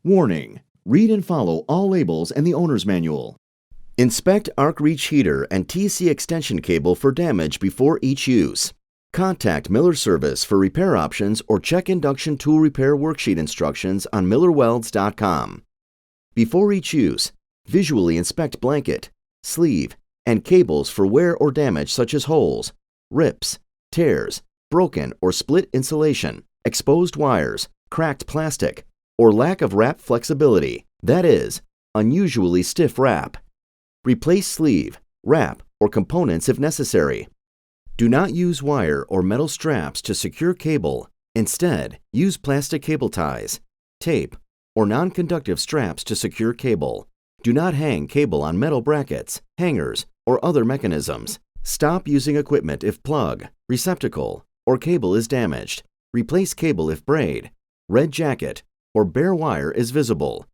Warning: read and follow all labels and the owner's manual. Inspect arc reach heater and TC extension cable for damage before each use. Contact Miller Service for repair options or check induction tool repair worksheet instructions on MillerWelds.com. Before each use, visually inspect blanket, sleeve, and cables for wear or damage such as holes, rips, tears, broken or split insulation, exposed wires, cracked plastic, or lack of wrap flexibility, that is, unusually stiff wrap. Replace sleeve, wrap, or components if necessary. Do not use wire or metal straps to secure cable. Instead, use plastic cable ties, tape, or non-conductive straps to secure cable. Do not hang cable on metal brackets, hangers, or other mechanisms. Stop using equipment if plug, receptacle, or cable is damaged. Replace cable if braid, red jacket, or bare wire is visible.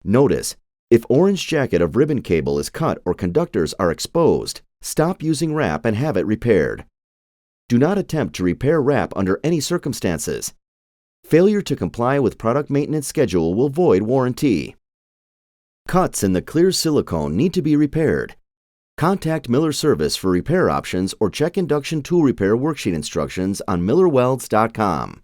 Notice, if orange jacket of ribbon cable is cut or conductors are exposed, stop using wrap and have it repaired. Do not attempt to repair wrap under any circumstances. Failure to comply with product maintenance schedule will void warranty. Cuts in the clear silicone need to be repaired. Contact Miller Service for repair options or check induction tool repair worksheet instructions on MillerWelds.com.